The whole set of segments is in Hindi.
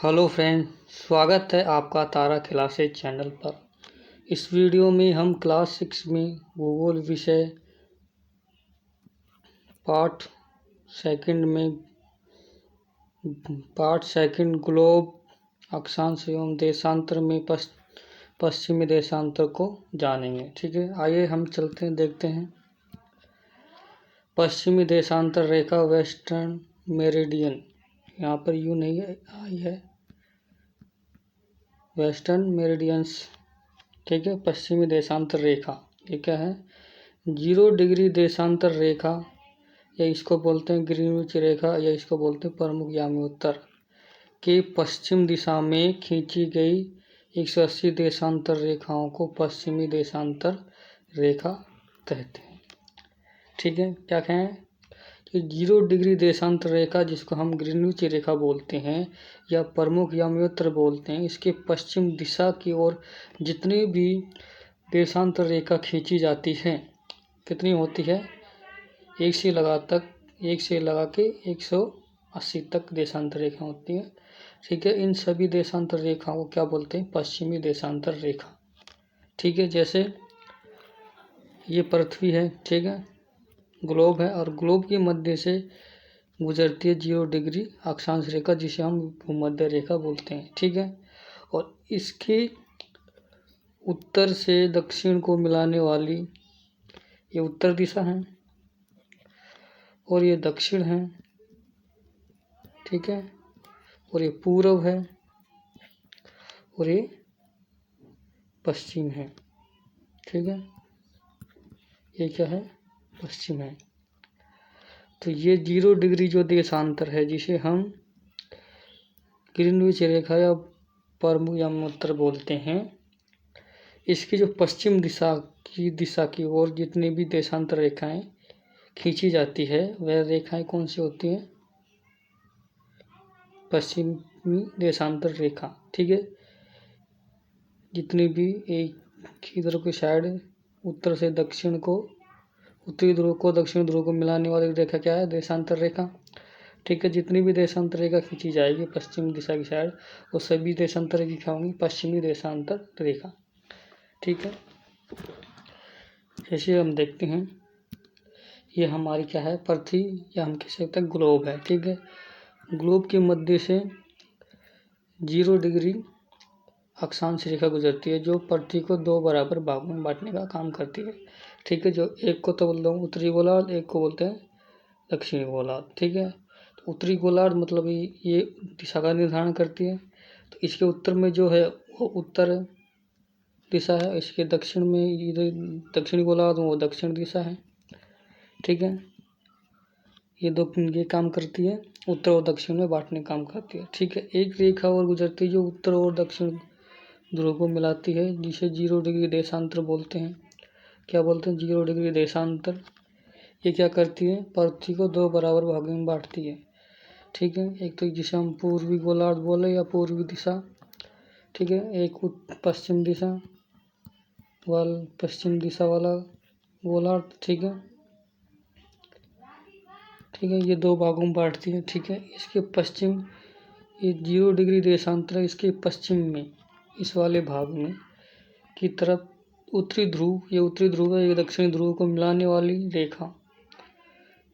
हेलो फ्रेंड, स्वागत है आपका तारा क्लासेज चैनल पर। इस वीडियो में हम क्लास 6 में भूगोल विषय पार्ट सेकंड ग्लोब अक्षांश एवं देशांतर में पश्चिमी देशांतर को जानेंगे। ठीक है, आइए हम चलते हैं, देखते हैं। पश्चिमी देशांतर रेखा वेस्टर्न मेरिडियन, यहाँ पर यू नहीं है, आई है वेस्टर्न मेरिडियंस। ठीक है, पश्चिमी देशांतर रेखा ये क्या है? 0 डिग्री देशांतर रेखा, या इसको बोलते हैं ग्रीनविच रेखा, या इसको बोलते हैं प्रमुख यामी उत्तर के पश्चिम दिशा में खींची गई 180 देशांतर रेखाओं को पश्चिमी देशांतर रेखा कहते हैं। ठीक है, क्या कहें कि 0 डिग्री देशांतर रेखा, जिसको हम ग्रीनविच रेखा बोलते हैं या प्रमुख याम्योत्तर बोलते हैं, इसके पश्चिम दिशा की ओर जितनी भी देशांतर रेखा खींची जाती है, कितनी होती है? 1 से लगा के 180 तक देशांतर रेखा होती है। ठीक है, इन सभी देशांतर रेखाओं को क्या बोलते हैं? पश्चिमी देशांतर रेखा। ठीक है, जैसे ये पृथ्वी है, ठीक है, ग्लोब है, और ग्लोब के मध्य से गुजरती है 0 डिग्री अक्षांश रेखा, जिसे हम भूमध्य रेखा बोलते हैं। ठीक है, और इसके उत्तर से दक्षिण को मिलाने वाली ये उत्तर दिशा है और ये दक्षिण है। ठीक है, और ये पूर्व है और ये पश्चिम है। ठीक है, ये क्या है? पश्चिम है। तो ये 0 डिग्री जो देशांतर है, जिसे हम ग्रीनविच रेखा या प्रमुख याम्योत्तर बोलते हैं, इसकी जो पश्चिम दिशा की ओर जितनी भी देशांतर रेखाएं खींची जाती है, वह रेखाएं कौन सी होती हैं? पश्चिमी देशांतर रेखा। ठीक है, जितनी भी एक इधर की साइड उत्तर से दक्षिण को, उत्तरी ध्रुव को दक्षिण ध्रुव को मिलाने वाली रेखा क्या है? देशांतर रेखा। ठीक है, जितनी भी देशांतर रेखा खींची जाएगी पश्चिम दिशा की साइड, वो सभी देशांतर रेखा होंगी पश्चिमी देशांतर रेखा। ठीक है, जैसे हम देखते हैं, ये हमारी क्या है? पृथ्वी, या हम कह सकते हैं ग्लोब है। ठीक है, ग्लोब के मध्य से 0 डिग्री अक्षांश रेखा गुजरती है, जो पृथ्वी को 2 बराबर भागों में बांटने का काम करती है। ठीक है, जो एक को तो बोलता हूँ उत्तरी गोलार्ध, एक को बोलते हैं दक्षिणी गोलार्ध। ठीक है, तो उत्तरी गोलार्ध मतलब ये दिशा का निर्धारण करती है। तो इसके उत्तर में जो है वो उत्तर दिशा है, इसके दक्षिण में इधर दक्षिणी गोलार्ध वो दक्षिण दिशा है। ठीक है, ये काम करती है, उत्तर और दक्षिण में बांटने का काम करती है। ठीक है, एक रेखा और गुजरती है जो उत्तर और दक्षिण ध्रुव को मिलाती है, जिसे 0 डिग्री देशांतर बोलते हैं। क्या बोलते हैं? 0 डिग्री देशांतर। ये क्या करती है? पृथ्वी को 2 बराबर भागों में बांटती है। ठीक है, एक तो जिसे हम पूर्वी गोलार्ध बोले या पूर्वी दिशा। ठीक है, एक पश्चिम दिशा वाला गोलार्ध। ठीक है, ये 2 भागों में बांटती है। ठीक है, इसके पश्चिम, ये 0 डिग्री देशांतर, इसके पश्चिम में इस वाले भाग में की तरफ उत्तरी ध्रुव, ये उत्तरी ध्रुव है, ये दक्षिणी ध्रुव को मिलाने वाली रेखा।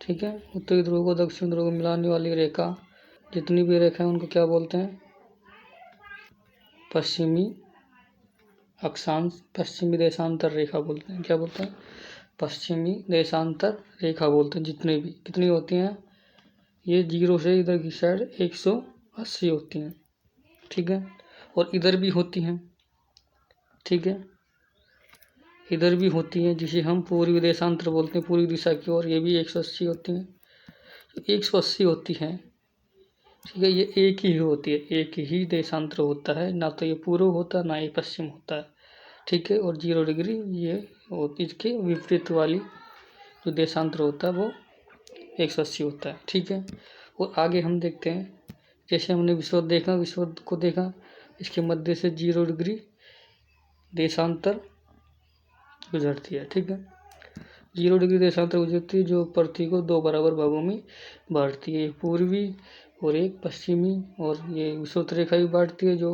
ठीक है, उत्तरी ध्रुव को दक्षिण ध्रुव को मिलाने वाली रेखा, जितनी भी रेखा है उनको क्या बोलते हैं? पश्चिमी देशांतर रेखा बोलते हैं। क्या बोलते हैं? पश्चिमी देशांतर रेखा बोलते हैं। जितने भी, कितनी होती हैं? ये 0 से इधर की साइड 180 होती हैं। ठीक है, और इधर भी होती हैं। ठीक है, इधर भी होती हैं, जिसे हम पूर्वी देशांतर बोलते हैं, पूर्वी दिशा की ओर, ये भी 180 होती हैं। 180 होती हैं। ठीक है, ये एक ही होती है, एक ही देशांतर होता है, ना तो ये पूर्व होता है ना ये पश्चिम होता है। ठीक है, और 0 डिग्री ये इसके विपरीत वाली जो देशांतर होता है वो 180 होता है। ठीक है, और आगे हम देखते हैं, जैसे हमने विश्व को देखा, इसके मध्य से 0 डिग्री देशांतर गुजरती है। ठीक है, 0 डिग्री देशांतर गुजरती है, जो पृथ्वी को 2 बराबर भागों में बांटती है। पूर्वी और एक पश्चिमी, और ये विषुवत रेखा भी बांटती है जो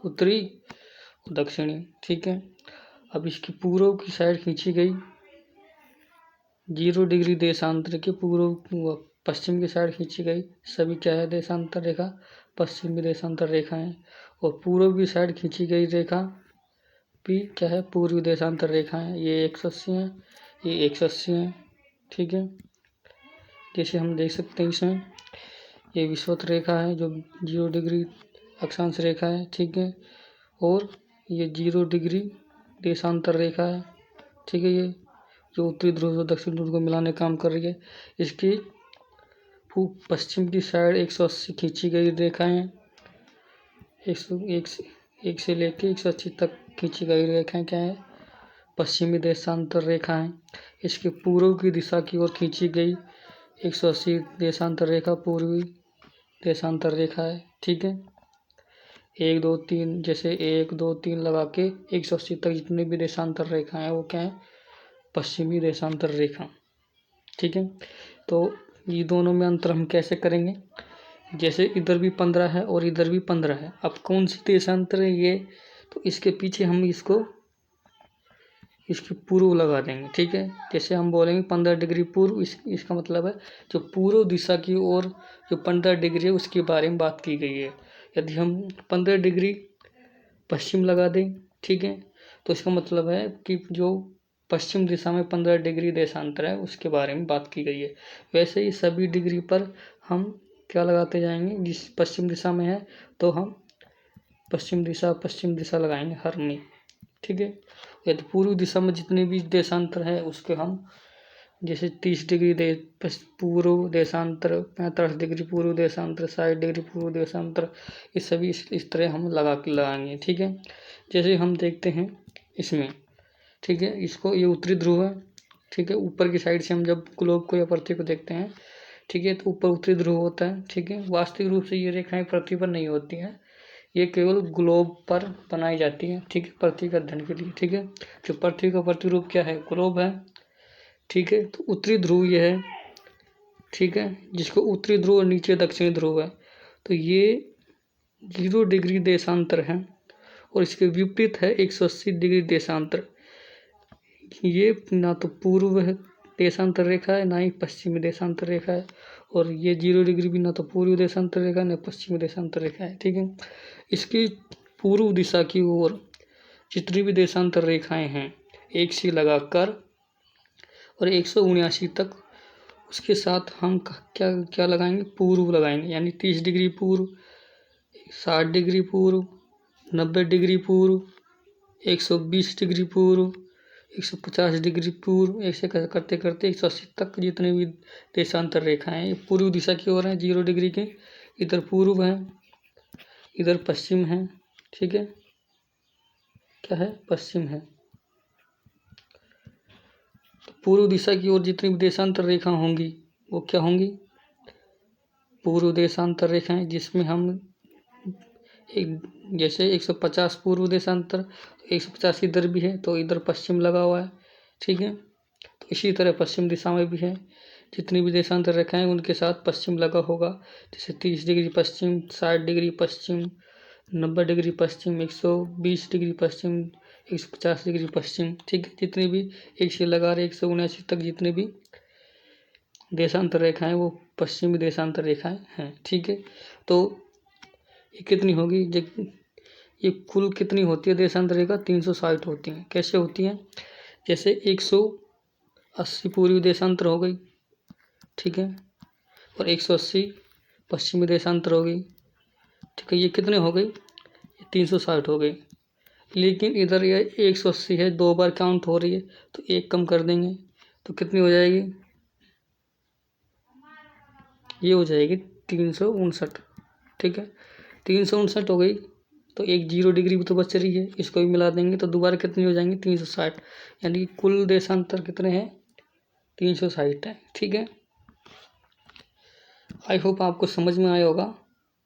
उत्तरी और दक्षिणी। ठीक है, अब इसकी पूर्व की साइड खींची गई 0 डिग्री देशांतर के पूर्व पश्चिम की साइड खींची गई सभी क्या है देशांतर रेखा, पश्चिमी देशांतर रेखा है। और पूर्व की साइड खींची गई रेखा भी क्या है पूर्वी देशांतर रेखा है। ये 180 है, ये 180 है। ठीक है, जैसे हम देख सकते हैं इसमें ये विषुवत रेखा है जो 0 डिग्री अक्षांश रेखा है। ठीक है, और ये 0 डिग्री देशांतर रेखा है। ठीक है, ये जो उत्तरी ध्रुव और दक्षिण ध्रुव को मिलाने काम कर रही है। इसकी पश्चिम की साइड 180 खींची गई रेखाएं, 101 से लेके 180 तक खींची गई रेखाएं क्या है पश्चिमी देशांतर रेखा है। इसके पूर्व की दिशा की ओर खींची गई 180 देशांतर रेखा पूर्वी देशांतर रेखा है। ठीक है, 1 2 3 जैसे 1 2 3 लगा के 180 तक जितनी भी देशांतर रेखा है वो क्या है पश्चिमी देशांतर रेखा। ठीक है, तो ये दोनों में अंतर हम कैसे करेंगे, जैसे इधर भी 15 है और इधर भी 15 है। अब कौन सी देशांतर है ये, तो इसके पीछे हम इसके पूर्व लगा देंगे। ठीक है, जैसे हम बोलेंगे 15 डिग्री पूर्व, इसका मतलब है जो पूर्व दिशा की ओर जो 15 डिग्री है उसके बारे में बात की गई है। यदि हम 15 डिग्री पश्चिम लगा दें, ठीक है, तो इसका मतलब है कि जो पश्चिम दिशा में 15 डिग्री देशांतर है उसके बारे में बात की गई है। वैसे ही सभी डिग्री पर हम क्या लगाते जाएंगे, जिस पश्चिम दिशा में है तो हम पश्चिम दिशा लगाएंगे हर में। ठीक है, यदि पूर्व दिशा में जितने भी देशांतर है उसके हम जैसे 30 डिग्री पूर्व देशांतर, 45 डिग्री पूर्व देशांतर, 60 डिग्री पूर्व देशांतर, ये सभी इस तरह हम लगाएंगे। ठीक है, जैसे हम देखते हैं इसमें, ठीक है, इसको ये उत्तरी ध्रुव है। ठीक है, ऊपर की साइड से हम जब ग्लोब को या पृथ्वी को देखते हैं, ठीक है, तो ऊपर उत्तरी ध्रुव होता है। ठीक है, वास्तविक रूप से ये रेखाएं पृथ्वी पर नहीं होती हैं, ये केवल ग्लोब पर बनाई जाती है। ठीक है, पृथ्वी का अध्ययन के लिए। ठीक है, जो पृथ्वी का प्रतिरूप क्या है ग्लोब है। ठीक है, तो उत्तरी ध्रुव ये है। ठीक है, जिसको उत्तरी ध्रुव और नीचे दक्षिणी ध्रुव है, तो ये 0 डिग्री देशांतर है और इसके विपरीत है 180 डिग्री देशांतर। ये ना तो पूर्व देशांतर रेखा है ना ही पश्चिमी देशांतर रेखा है, और ये 0 डिग्री भी ना तो पूर्वी देशांतर रेखा है ना पश्चिमी देशांतर रेखा है। ठीक है, इसकी पूर्व दिशा की ओर जितनी भी देशांतर रेखाएं हैं एक सी लगाकर और 179 तक उसके साथ हम क्या क्या लगाएंगे पूर्व लगाएंगे, यानी 30 डिग्री पूर्व, 60 डिग्री पूर्व, 90 डिग्री पूर्व, 120 डिग्री पूर्व, 150 डिग्री पूर्व, ऐसे करते करते 180 तक जितने भी देशांतर रेखाएं हैं पूर्व दिशा की ओर हैं 0 डिग्री के। इधर पूर्व है, इधर पश्चिम है। ठीक है, क्या है पश्चिम है। तो पूर्व दिशा की ओर जितनी भी देशांतर रेखा होंगी वो क्या होंगी पूर्व देशांतर रेखाएं, जिसमें हम एक जैसे 150 पूर्व देशांतर, 150 इधर भी है तो इधर पश्चिम लगा हुआ है। ठीक है, तो इसी तरह पश्चिम दिशा में भी है, जितनी भी देशांतर रेखाएं उनके साथ पश्चिम लगा होगा। जैसे 30 डिग्री पश्चिम, 60 डिग्री पश्चिम, 90 डिग्री पश्चिम, 120 डिग्री पश्चिम, 150 डिग्री पश्चिम। ठीक है, जितनी भी एक से लगा रहे 179 तक जितने भी देशांतर रेखाएं वो पश्चिमी देशांतर रेखाएं हैं। ठीक है, तो ये कितनी होगी, ये कुल कितनी होती है देशांतर रेखा 360 होती हैं। कैसे होती हैं, जैसे 180 पूर्वी देशांतर हो गई, ठीक है, और 180 पश्चिमी देशांतर हो गई। ठीक है, ये कितने हो गई 360 हो गई। लेकिन इधर ये 180 है, 2 बार काउंट हो रही है तो 1 कम कर देंगे तो कितनी हो जाएगी, ये हो जाएगी 359। ठीक है, 359 हो गई तो एक 0 डिग्री भी तो बच रही है, इसको भी मिला देंगे तो दोबारा कितनी हो जाएंगी 360, यानी कुल देशांतर कितने हैं 360 है। ठीक है, आई होप आपको समझ में आया होगा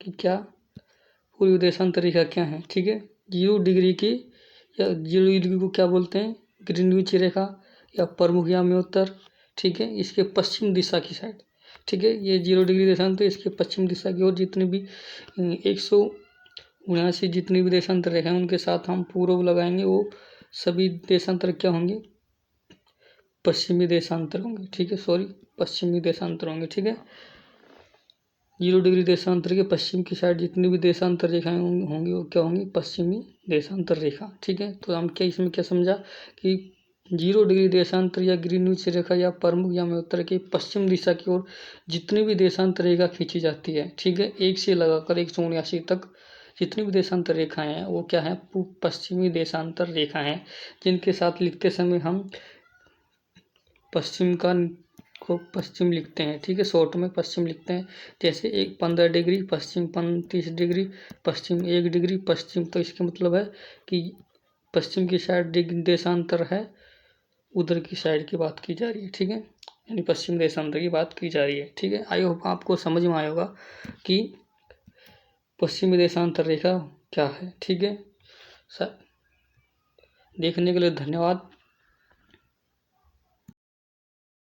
कि क्या पूर्वी देशांतर रेखा क्या है। ठीक है, 0 डिग्री की या 0 डिग्री को क्या बोलते हैं ग्रीनविच रेखा या प्रमुख या उत्तर। ठीक है, इसके पश्चिम दिशा की साइड ठीक है। ये 0 डिग्री देशांतर, इसके पश्चिम दिशा की ओर जितनी भी 179 जितनी भी देशांतर रेखा है उनके साथ हम पूर्व लगाएंगे, वो सभी देशांतर क्या होंगे, पश्चिमी देशांतर होंगे। ठीक है, सॉरी, पश्चिमी देशांतर होंगे। ठीक है, 0 डिग्री देशांतर के पश्चिम की साइड जितनी भी देशांतर रेखाएं होंगी वो क्या होंगी, पश्चिमी देशांतर रेखा। ठीक है, तो हम क्या इसमें क्या समझा कि 0 डिग्री देशांतर या ग्रीनविच रेखा या प्रमुख या उत्तर के पश्चिम दिशा की ओर जितनी भी देशांतर रेखा खींची जाती है, ठीक है, 1 से लगाकर 179 तक जितनी भी देशांतर रेखाएं हैं वो क्या है, पश्चिमी देशांतर रेखा है, जिनके साथ लिखते समय हम पश्चिम को पश्चिम लिखते हैं। ठीक है, शॉर्ट में पश्चिम लिखते हैं, जैसे 15 डिग्री पश्चिम, 35 डिग्री पश्चिम, 1 डिग्री पश्चिम। तो इसका मतलब है कि पश्चिम की साइड देशांतर है, उधर की साइड की बात की जा रही है। ठीक है, यानी पश्चिम देशांतर की बात की जा रही है। ठीक है, आई होप आपको समझ में आया होगा कि पश्चिमी देशांतर रेखा क्या है। ठीक है, देखने के लिए धन्यवाद।